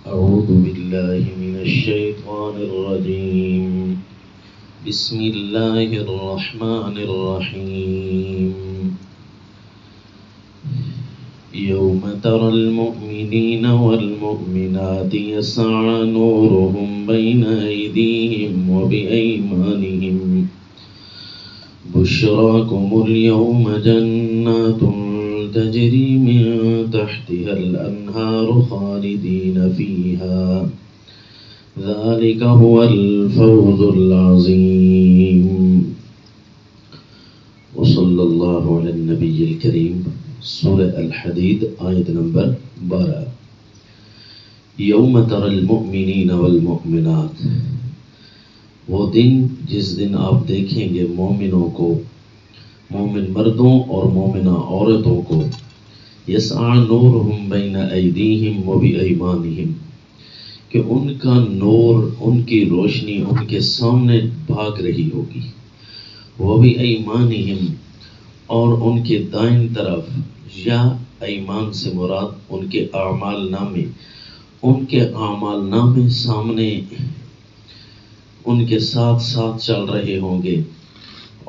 أعوذ بالله من الشيطان الرجيم. بسم الله الرحمن الرحيم. يوم ترى المؤمنين والمؤمنات يسعى نورهم بين أيديهم وبأيمانهم بشراكم اليوم جنات تجري من تحتها الأنهار خالدين فيها ذلك هو الفوز العظيم. وصلی اللہ علی النبی الکریم. سورہ الحدید آیت نمبر 12. یوم تری المؤمنین والمؤمنات، وہ دن جس دن آپ دیکھیں گے مومنوں کو، مومن مردوں اور مومنہ عورتوں کو، یسعی نورہم بین ایدیہم وبایمانہم، کہ ان کا نور، ان کی روشنی ان کے سامنے بھاگ رہی ہوگی، وبایمانہم، اور ان کے دائیں طرف، یا ایمان سے مراد ان کے اعمال نامے، ان کے اعمال نامے سامنے ان کے ساتھ ساتھ چل رہے ہوں گے،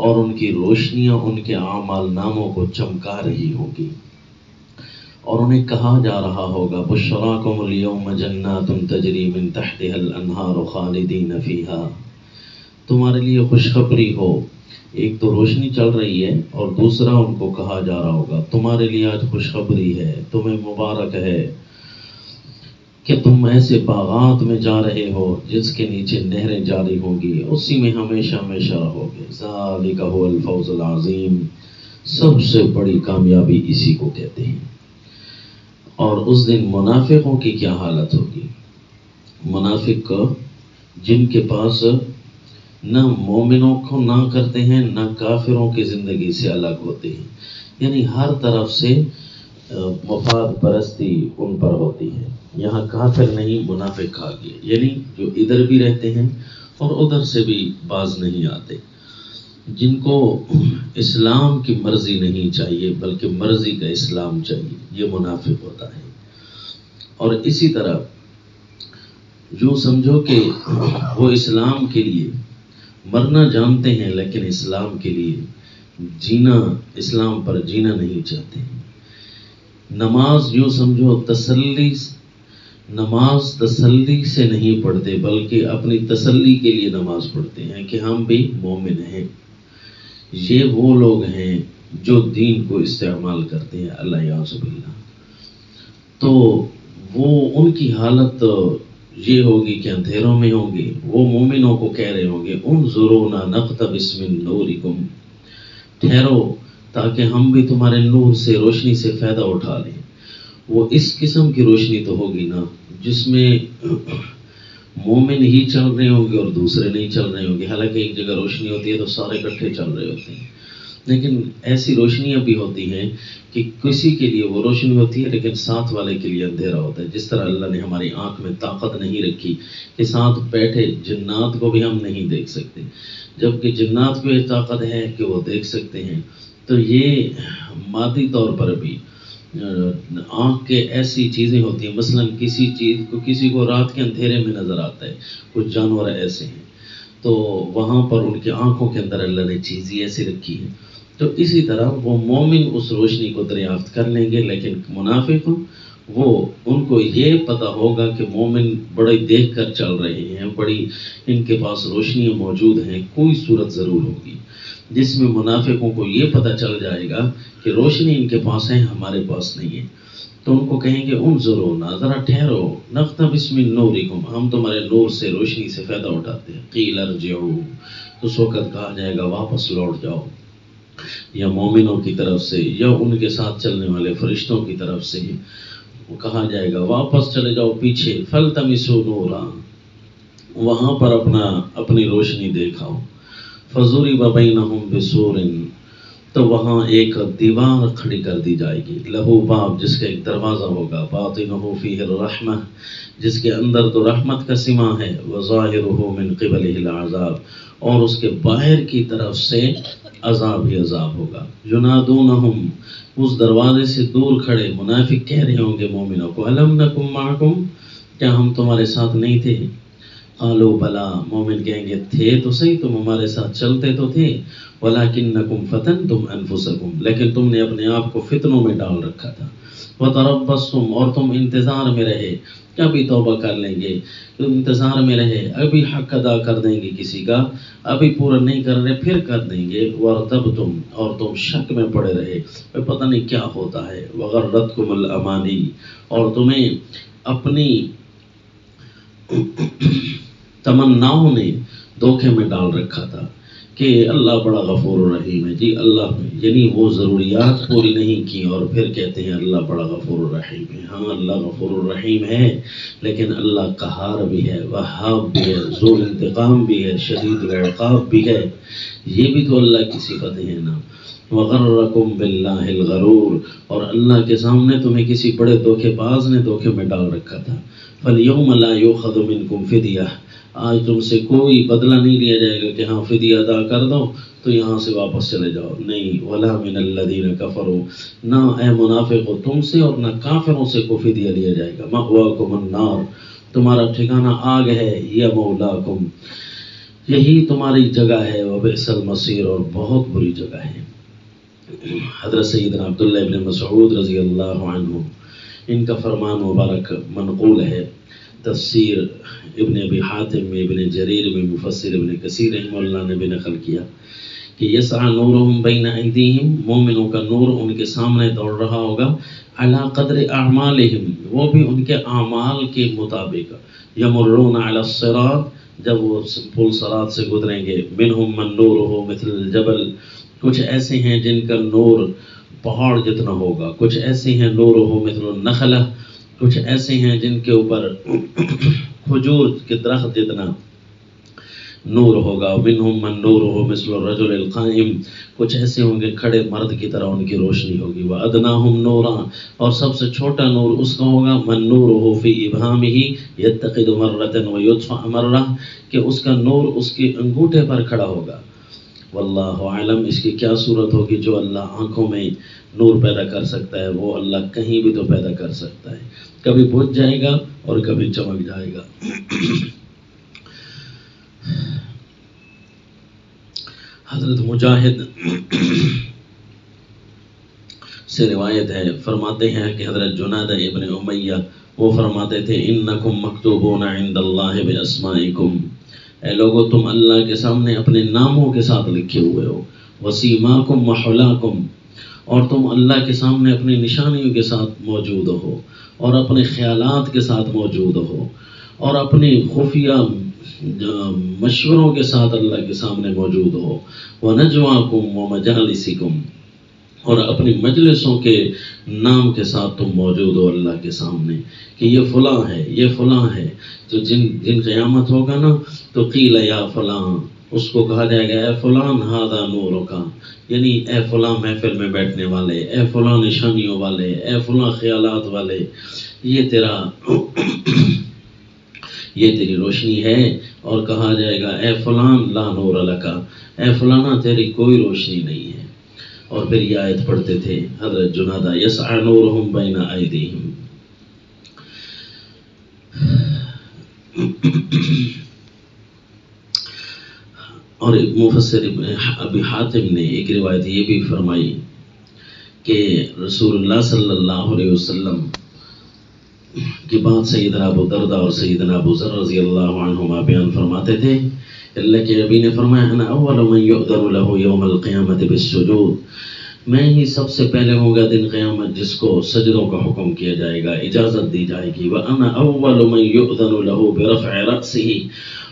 اور ان کی روشنیاں ان کے اعمال ناموں کو چمکا رہی ہوں گی، اور انہیں کہا جا رہا ہوگا بشراکم اليوم جنات تجری من تحتها الانہار خالدین فیہا، تمہارے لیے خوشخبری ہو، ایک تو روشنی چل رہی ہے، اور دوسرا ان کو کہا جا رہا ہوگا تمہارے لیے آج خوشخبری ہے، تمہیں مبارک ہے کہ تم ایسے باغات میں جا رہے ہو جس کے نیچے نہریں جاری ہوں گی، اسی میں ہمیشہ ہمیشہ رہو گے. ذالک هو الفوز العظیم، سب سے بڑی کامیابی اسی کو کہتے ہیں. اور اس دن منافقوں کی کیا حالت ہوگی؟ منافق جن کے پاس نہ مومنوں کو نہ کرتے ہیں، نہ کافروں کی زندگی سے الگ ہوتے ہیں، یعنی ہر طرف سے مفاد پرستی ان پر ہوتی ہے. یہاں کافر نہیں، منافق کھا گئے، یعنی جو ادھر بھی رہتے ہیں اور ادھر سے بھی باز نہیں آتے، جن کو اسلام کی مرضی نہیں چاہیے بلکہ مرضی کا اسلام چاہیے، یہ منافق ہوتا ہے. اور اسی طرح جو سمجھو کہ وہ اسلام کے لیے مرنا جانتے ہیں لیکن اسلام کے لیے جینا، اسلام پر جینا نہیں چاہتے. نماز یوں سمجھو نماز تسلی سے نہیں پڑھتے بلکہ اپنی تسلی کے لیے نماز پڑھتے ہیں کہ ہم بھی مومن ہیں. یہ وہ لوگ ہیں جو دین کو استعمال کرتے ہیں، اللہ یعوذ باللہ. تو وہ ان کی حالت یہ ہوگی کہ اندھیروں میں ہوں گے، وہ مومنوں کو کہہ رہے ہوں گے انظرونا نقتبس من نورکم، ٹھہرو تاکہ ہم بھی تمہارے نور سے، روشنی سے فائدہ اٹھا لیں. وہ اس قسم کی روشنی تو ہوگی نا جس میں مومن ہی چل رہے ہوں گے اور دوسرے نہیں چل رہے ہوں گے. حالانکہ ایک جگہ روشنی ہوتی ہے تو سارے اکٹھے چل رہے ہوتے ہیں، لیکن ایسی روشنیاں بھی ہوتی ہیں کہ کسی کے لیے وہ روشنی ہوتی ہے لیکن ساتھ والے کے لیے اندھیرا ہوتا ہے. جس طرح اللہ نے ہماری آنکھ میں طاقت نہیں رکھی کہ ساتھ بیٹھے جنات کو بھی ہم نہیں دیکھ سکتے، جبکہ جنات کو یہ طاقت ہے کہ وہ دیکھ سکتے ہیں. تو یہ مادی طور پر بھی آنکھ کے ایسی چیزیں ہوتی ہیں، مثلا کسی کو رات کے اندھیرے میں نظر آتا ہے، کچھ جانور ایسے ہیں تو وہاں پر ان کی آنکھوں کے اندر اللہ نے چیزیں ایسی رکھی ہیں. تو اسی طرح وہ مومن اس روشنی کو دریافت کر لیں گے، لیکن منافق وہ ان کو یہ پتہ ہوگا کہ مومن بڑے دیکھ کر چل رہے ہیں، بڑی ان کے پاس روشنیاں موجود ہیں. کوئی صورت ضرور ہوگی جس میں منافقوں کو یہ پتہ چل جائے گا کہ روشنی ان کے پاس ہے، ہمارے پاس نہیں ہے. تو ان کو کہیں گے انظرونا، ذرا ٹھہرو، نقتبس من نورکم، ہم تمہارے نور سے، روشنی سے فائدہ اٹھاتے ہیں. قیل ارجعوا، تو اس وقت کہا جائے گا واپس لوٹ جاؤ، یا مومنوں کی طرف سے یا ان کے ساتھ چلنے والے فرشتوں کی طرف سے کہا جائے گا واپس چلے جاؤ پیچھے. فالتمسوا نورا، وہاں پر اپنی روشنی دیکھاؤ. فضرب بینہم بسور، تو وہاں ایک دیوار کھڑی کر دی جائے گی. لہو باب، جس کا ایک دروازہ ہوگا. باطنہ فیہ الرحمہ، جس کے اندر تو رحمت کا سماں ہے. وظاہرہ من قبلہ العذاب، اور اس کے باہر کی طرف سے عذاب ہی عذاب ہوگا. ینادونہم، اس دروازے سے دور کھڑے منافق کہہ رہے ہوں گے مومنوں کو الم نکم معکم، کیا ہم تمہارے ساتھ نہیں تھے؟ قالوا بلا، مومن کہیں گے تھے تو صحیح، تم ہمارے ساتھ چلتے تو تھے، ولکنکم فتنتم انفسکم، لیکن تم نے اپنے آپ کو فتنوں میں ڈال رکھا تھا، وتربصتم، اور تم انتظار میں رہے، کبھی توبہ کر لیں گے، تم انتظار میں رہے، ابھی حق ادا کر دیں گے کسی کا، ابھی پورا نہیں کر رہے پھر کر دیں گے، وارتبتم، اور تم شک میں پڑے رہے، پتہ نہیں کیا ہوتا ہے، وغرتکم الامانی، اور تمہیں اپنی تمناؤں نے دھوکے میں ڈال رکھا تھا کہ اللہ بڑا غفور الرحیم ہے، جی اللہ، یعنی وہ ضروریات پوری نہیں کی اور پھر کہتے ہیں اللہ بڑا غفور الرحیم ہے۔ ہاں اللہ غفور الرحیم ہے، لیکن اللہ قہار بھی ہے، وہاب بھی ہے، ذو انتقام بھی ہے، شدید العقاب بھی ہے، یہ بھی تو اللہ کی صفتیں ہیں نا۔ وغرکم باللہ الغرور، اور اللہ کے سامنے تمہیں کسی بڑے دھوکے باز نے دھوکے میں ڈال رکھا تھا۔ فَالْيَوْمَ لَا يُؤْخَذُ مِنْكُمْ فِدْيَةٌ، آج تم سے کوئی بدلہ نہیں لیا جائے گا کہ ہاں فدیہ ادا کر دو تو یہاں سے واپس چلے جاؤ، نہیں، وَلَا مِنَ الَّذِينَ كَفَرُوا، نہ اے منافقو تم سے اور نہ کافروں سے کو فدیہ لیا جائے گا۔ مَأْوَاكُمُ النَّارُ، تمہارا ٹھکانہ آگ ہے، یا مولاکم، یہی تمہاری جگہ ہے، وَبِئْسَ الْمَصِيرُ، اور بہت بری جگہ ہے۔ حضرت سیدنا عبداللہ ابن مسعود رضی اللہ عنہ، ان کا فرمان مبارک منقول ہے، تفسیر ابن ابی حاتم میں، ابن جریر میں، مفسر ابن کثیر رحمہ اللہ نے بھی نقل کیا کہ یسعى نورہم بین ایدیہم، مومنوں کا نور ان کے سامنے دوڑ رہا ہوگا، علی قدر اعمالہم، وہ بھی ان کے اعمال کے مطابق، یمرون علی الصراط، جب وہ پل صراط سے گزریں گے، منہم من نورہ مثل الجبل، کچھ ایسے ہیں جن کا نور پہاڑ جتنا ہوگا، کچھ ایسے ہیں نورہ مثل النخلہ، کچھ ایسے ہیں جن کے اوپر کھجور کے درخت جتنا نور ہوگا، منہم من نورہ مثل الرجل القائم، کچھ ایسے ہوں گے کھڑے مرد کی طرح ان کی روشنی ہوگی، وَأَدْنَاهُمْ نُورًا، اور سب سے چھوٹا نور اس کا ہوگا، من نورہ فی ابہامہ یتخذ مرۃ ویطفأ مرہ، کہ اس کا نور اس کے انگوٹھے پر کھڑا ہوگا۔ واللہ عالم، اس کی کیا صورت ہوگی؟ جو اللہ آنکھوں میں نور پیدا کر سکتا ہے وہ اللہ کہیں بھی تو پیدا کر سکتا ہے، کبھی بجھ جائے گا اور کبھی چمک جائے گا۔ حضرت مجاہد سے روایت ہے، فرماتے ہیں کہ حضرت جنادہ ابن امیہ وہ فرماتے تھے، انکم مکتوبون عند اللہ باسمائکم، اے لوگو تم اللہ کے سامنے اپنے ناموں کے ساتھ لکھے ہوئے ہو، وسیماکم وحلاکم، اور تم اللہ کے سامنے اپنی نشانیوں کے ساتھ موجود ہو، اور اپنے خیالات کے ساتھ موجود ہو، اور اپنی خفیہ مشوروں کے ساتھ اللہ کے سامنے موجود ہو، وَنَجْوَاكُمْ وَمَجَالِسِكُمْ، اور اپنی مجلسوں کے نام کے ساتھ تم موجود ہو اللہ کے سامنے کہ یہ فلاں ہے، یہ فلاں ہے، تو جن قیامت ہوگا نا تو قیل یا فلاں، اس کو کہا جائے گا اے فلاں ھذا نورک، یعنی اے فلاں محفل میں بیٹھنے والے، اے فلاں نشانیوں والے، اے فلاں خیالات والے، یہ تیرا یہ تیری روشنی ہے، اور کہا جائے گا اے فلاں لا نور لک، اے فلانا تیری کوئی روشنی نہیں ہے۔ اور پھر یہ آیت پڑھتے تھے حضرت جنادہ، یسعى نورہم بین ایدیہم۔ اور مفسر ابی حاتم نے ایک روایت یہ بھی فرمائی کہ رسول اللہ صلی اللہ علیہ وسلم کی بات سیدنا ابو دردہ اور سیدنا ابو ذر رضی اللہ عنہما بیان فرماتے تھے، اللہ کے نبی نے فرمایا، انا اول من یؤذن له یوم القیامت بالسجود، میں ہی سب سے پہلے ہوں گا دن قیامت جس کو سجدوں کا حکم کیا جائے گا، اجازت دی جائے گی، وَأَنَا أَوَّلُ مَنْ يُؤْذَنُ لَهُ بِرَفْعِ رَأْسِهِ،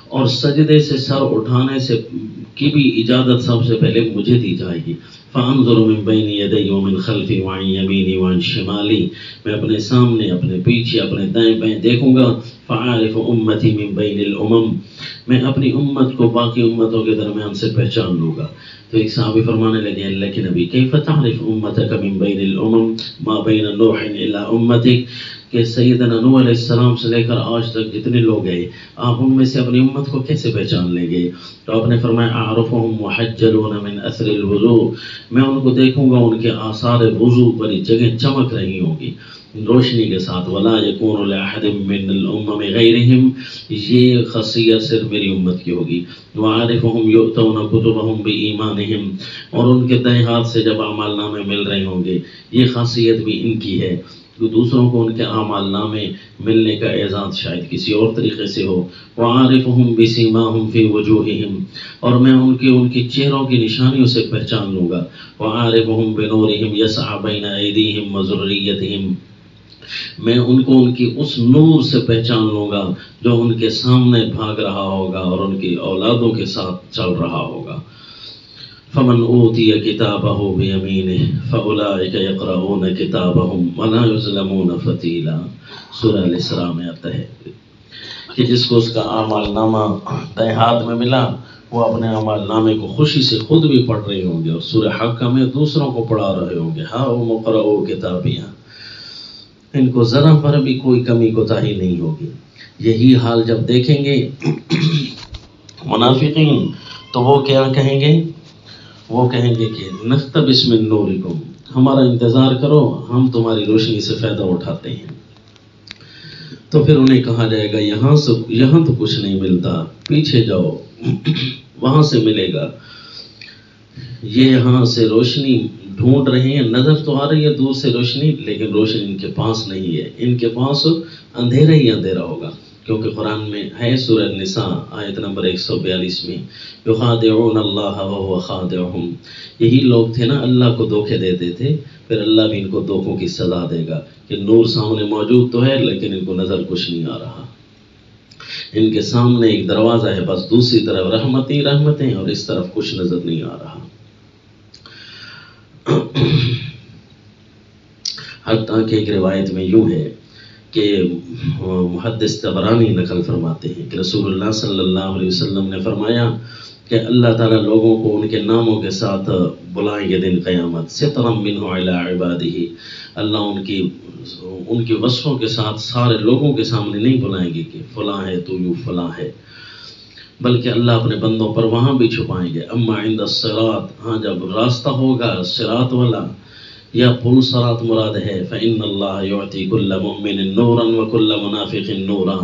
اور سجدے سے سر اٹھانے سے کی بھی اجازت سب سے پہلے مجھے دی جائے گی، فَأَنظُرُ مِنْ بَيْنِ يَدَيَّ وَمِنْ خَلْفِي وَعَنْ يَمِينِي وَعَنْ شِمَالِي، میں اپنے سامنے، اپنے پیچھے، اپنے دائیں بائیں دیکھوں گا، فَعَارِفُ أُمَّتِي مِنْ بَيْنِ الْأُمَمِ، میں اپنی امت کو باقی امتوں کے درمیان سے پہچان لوں گا۔ تو ایک صحابی فرمانے لگے، اللہ کے نبی، کیف تعرف امتک من بین الامم ما بین نوح الا امتک، کہ سیدنا نوح علیہ السلام سے لے کر آج تک جتنے لوگ گئے آپ ان میں سے اپنی امت کو کیسے پہچان لیں گے؟ تو آپ نے فرمایا، اعرفهم محجلون من اثر الوضوء، میں ان کو دیکھوں گا ان کے آثار وضو پر جگہ چمک رہی ہوں گی، روشنی کے ساتھ. ولا یکون لأحد من الامم غیرہم، یہ خاصیت صرف میری امت کی ہوگی. وعارفہم یؤتون کتبہم بایمانہم، اور ان کے دائیں ہاتھ سے جب اعمال نامے مل رہے ہوں گے، یہ خاصیت بھی ان کی ہے. تو دوسروں کو ان کے اعمال نامے ملنے کا اعزاز شاید کسی اور طریقے سے ہو. وعارفہم بسیماہم فی وجوہہم، اور میں ان کی چہروں کی نشانیوں سے پہچان لوں گا. وعارفہم بنورہم یسعی بین ایدیہم وذریتہم، میں ان کو ان کی اس نور سے پہچان لوں گا جو ان کے سامنے بھاگ رہا ہوگا اور ان کی اولادوں کے ساتھ چل رہا ہوگا. فمن اوتی کتابہ بیمینہ فاولئک یقرؤون کتابہم ولا یظلمون فتیلا. سورہ الاسراء میں آتا ہے کہ جس کو اس کا اعمال نامہ دائیں ہاتھ میں ملا، وہ اپنے اعمال نامے کو خوشی سے خود بھی پڑھ رہے ہوں گے اور سورہ حق میں دوسروں کو پڑھا رہے ہوں گے. ہاں وہ اقرؤوا کتابیہ، ان کو ذرا پر بھی کوئی کمی کوتاہی نہیں ہوگی. یہی حال جب دیکھیں گے منافقین تو وہ کیا کہیں گے؟ وہ کہیں گے کہ نقتبس من نورکم، ہمارا انتظار کرو، ہم تمہاری روشنی سے فائدہ اٹھاتے ہیں. تو پھر انہیں کہا جائے گا یہاں تو کچھ نہیں ملتا، پیچھے جاؤ وہاں سے ملے گا. یہ یہاں سے روشنی ڈھونڈ رہے ہیں، نظر تو آ رہی ہے دور سے روشنی، لیکن روشنی ان کے پاس نہیں ہے. ان کے پاس اندھیرا ہی اندھیرا ہوگا، کیونکہ قرآن میں ہے سورہ النساء آیت نمبر 142 میں یخادعون اللہ وهو خادعهم، یہی لوگ تھے نا اللہ کو دھوکے دیتے تھے، پھر اللہ بھی ان کو دھوکوں کی سزا دے گا کہ نور سامنے موجود تو ہے لیکن ان کو نظر کچھ نہیں آ رہا. ان کے سامنے ایک دروازہ ہے، بس دوسری طرف رحمتی رحمتیں اور اس طرف کچھ نظر نہیں آ رہا. حتیٰ کہ ایک روایت میں یوں ہے کہ محدث طبرانی نقل فرماتے ہیں کہ رسول اللہ صلی اللہ علیہ وسلم نے فرمایا کہ اللہ تعالیٰ لوگوں کو ان کے ناموں کے ساتھ بلائیں گے دن قیامت. سترم منہ علی عبادہ، اللہ ان کی وصفوں کے ساتھ سارے لوگوں کے سامنے نہیں بلائیں گے کہ فلاں ہے تو یوں فلاں ہے، بلکہ اللہ اپنے بندوں پر وہاں بھی چھپائیں گے. اما عند الصراط، ہاں جب راستہ ہوگا صراط والا یا پل صراط مراد ہے، فإن اللہ یعطی کل مؤمن نورا وکل منافق نورا،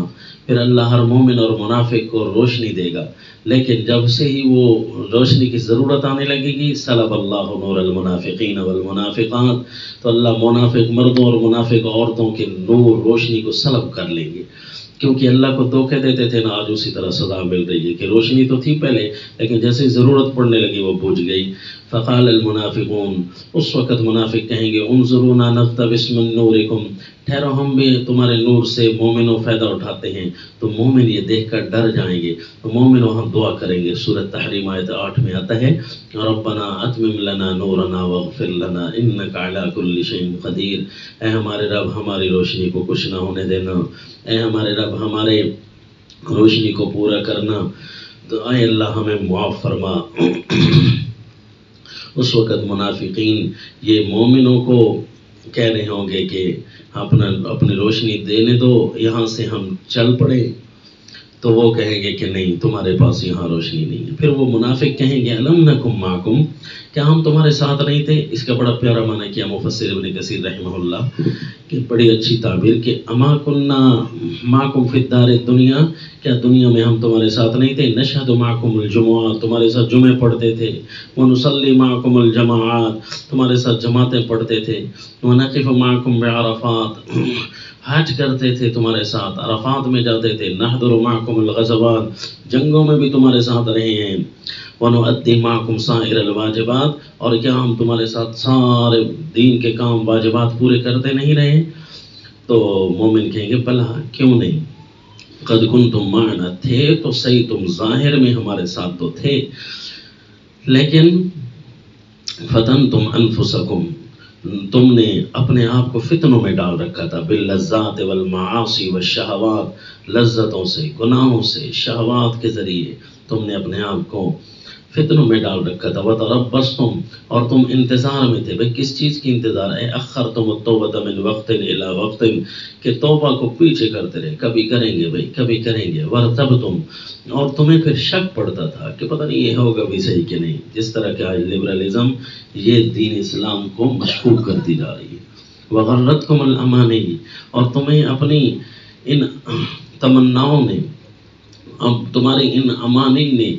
پھر اللہ ہر مومن اور منافق کو روشنی دے گا. لیکن جب سے ہی وہ روشنی کی ضرورت آنے لگے گی، سلب اللہ نور المنافقین والمنافقات، تو اللہ منافق مردوں اور منافق عورتوں کے نور روشنی کو سلب کر لیں گے. کیونکہ اللہ کو دھوکے دیتے تھے نا، آج اسی طرح سزا مل رہی ہے کہ روشنی تو تھی پہلے لیکن جیسے ضرورت پڑنے لگی وہ بجھ گئی. فقال المنافقون، اس وقت منافق کہیں گے انظرونا نقتبس من نورکم، ٹھہرو ہم بھی تمہارے نور سے مومنوں فائدہ اٹھاتے ہیں. تو مومن یہ دیکھ کر ڈر جائیں گے، تو مومنوں ہم دعا کریں گے. سورۃ تحریم آیت 8 میں آتا ہے ربنا اتمم لنا نورنا واغفر لنا انک علی کل شیء قدیر، اے ہمارے رب ہماری روشنی کو کچھ نہ ہونے دینا، اے ہمارے رب ہمارے روشنی کو پورا کرنا، تو اے اللہ ہمیں معاف فرما. اس وقت منافقین یہ مومنوں کو کہہ رہے ہوں گے کہ اپنی روشنی دینے دو، یہاں سے ہم چل پڑے. تو وہ کہیں گے کہ نہیں، تمہارے پاس یہاں روشنی نہیں ہے. پھر وہ منافق کہیں گے الم نکم معکم، کیا ہم تمہارے ساتھ نہیں تھے؟ اس کا بڑا پیارا معنی کیا مفسر ابن کثیر رحمہ اللہ کہ بڑی اچھی تعبیر کہ اما کننا معکم فی الدار الدنیا، کیا دنیا میں ہم تمہارے ساتھ نہیں تھے؟ نشہد معکم الجمعہ، تمہارے ساتھ جمعے پڑھتے تھے. ونصلی معکم الجماعات، تمہارے ساتھ جماعتیں پڑھتے تھے. ونقف معکم بعرفات، حج کرتے تھے تمہارے ساتھ، عرفات میں جاتے تھے. نحضر معکم الغزوات، جنگوں میں بھی تمہارے ساتھ رہے ہیں. وَنُؤَدِّي مَعَكُمْ سَائِرَ الْوَاجِبَاتِ، اور کیا ہم تمہارے ساتھ سارے دین کے کام واجبات پورے کرتے نہیں رہے؟ تو مومن کہیں گے بلا، کیوں نہیں، قد کنتم معنا، تھے تو صحیح تم ظاہر میں ہمارے ساتھ تو تھے، لیکن فتنتم انفسکم، تم نے اپنے آپ کو فتنوں میں ڈال رکھا تھا. باللذات والمعاصی والشہوات، لذتوں سے، گناہوں سے، شہوات کے ذریعے تم نے اپنے آپ کو فتنوں میں ڈال رکھا تھا. وتربصتم، اور تم انتظار میں تھے. بھئی کس چیز کی انتظار ہے؟ اخرتم التوبۃ من وقت الی وقت، کہ توبہ کو پیچھے کرتے رہے، کبھی کریں گے بھئی کبھی کریں گے. ورتبتم، اور تمہیں پھر شک پڑتا تھا کہ پتہ نہیں یہ ہوگا بھی صحیح کہ نہیں. جس طرح کہ آج لبرلزم یہ دین اسلام کو مشکوک کرتی جا رہی ہے. وغرتکم الامانی، اور تمہیں اپنی ان تمناؤں نے، اب تمہاری ان امانی نے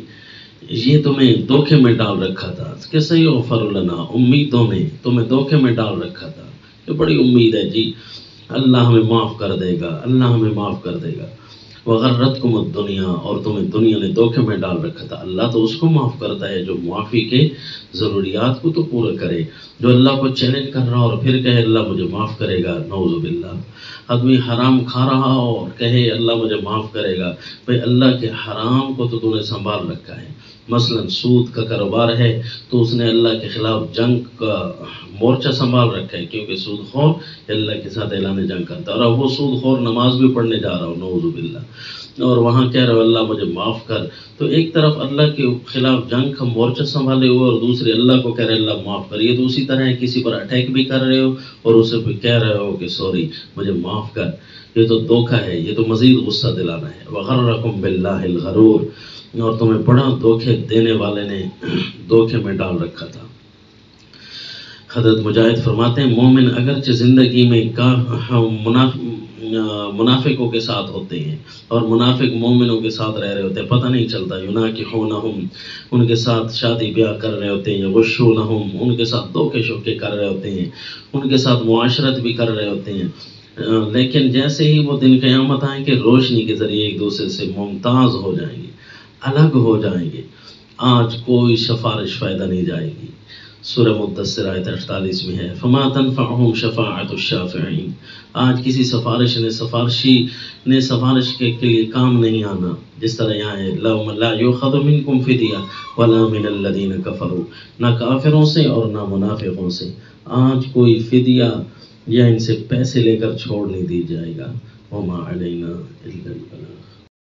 یہ تمہیں دھوکے میں ڈال رکھا تھا کہ سیغفر لنا، امیدوں نے تمہیں دھوکے میں ڈال رکھا تھا کہ بڑی امید ہے جی اللہ ہمیں معاف کر دے گا، اللہ ہمیں معاف کر دے گا۔ وغرتکم الدنیا، اور تمہیں دنیا نے دھوکے میں ڈال رکھا تھا۔ اللہ تو اس کو معاف کرتا ہے جو معافی کے ضروریات کو تو پورا کرے، جو اللہ کو چیلنج کر رہا اور پھر کہے اللہ مجھے معاف کرے گا، نعوذ باللہ۔ آدمی حرام کھا رہا اور کہے اللہ مجھے معاف کرے گا، بھئی اللہ کے حرام کو تو نے سنبھال رکھا ہے۔ مثلا سود کا کاروبار ہے تو اس نے اللہ کے خلاف جنگ کا مورچہ سنبھال رکھا ہے، کیونکہ سود خور اللہ کے ساتھ اعلان جنگ کرتا ہے، اور اب وہ سود خور نماز بھی پڑھنے جا رہا ہو، نعوذ باللہ، اور وہاں کہہ رہا ہو اللہ مجھے معاف کر۔ تو ایک طرف اللہ کے خلاف جنگ کا مورچہ سنبھالے ہوئے اور دوسری اللہ کو کہہ رہے اللہ معاف کر۔ یہ تو اسی طرح ہے کسی پر اٹیک بھی کر رہے ہو اور اسے بھی کہہ رہے ہو کہ سوری مجھے معاف کر۔ یہ تو دھوکہ ہے، یہ تو مزید غصہ دلانا ہے۔ وغرکم باللہ الغرور، اور تمہیں بڑا دھوکے دینے والے نے دھوکے میں ڈال رکھا تھا۔ حضرت مجاہد فرماتے ہیں مومن اگرچہ زندگی میں منافقوں کے ساتھ ہوتے ہیں اور منافق مومنوں کے ساتھ رہ رہے ہوتے ہیں، پتہ نہیں چلتا، یناکحونہم، ان کے ساتھ شادی بیاہ کر رہے ہوتے ہیں، یغشونہم، ان کے ساتھ دھوکے شوکے کر رہے ہوتے ہیں، ان کے ساتھ معاشرت بھی کر رہے ہوتے ہیں، لیکن جیسے ہی وہ دن قیامت آئیں کہ روشنی کے ذریعے ایک دوسرے سے ممتاز ہو جائیں گے، الگ ہو جائیں گے، آج کوئی سفارش فائدہ نہیں جائے گی۔ سورہ مدثر آیت 48 میں ہے فما تنفعهم شفاعت الشافعین، آج کسی سفارشی نے سفارش کے لیے کام نہیں آنا، جس طرح یہاں ہے لا یؤخذ منکم فدیہ ولا من الذین کفروا، نہ کافروں سے اور نہ منافقوں سے آج کوئی فدیہ یا ان سے پیسے لے کر چھوڑ نہیں دی جائے گا۔ وما علینا الا البلاغ۔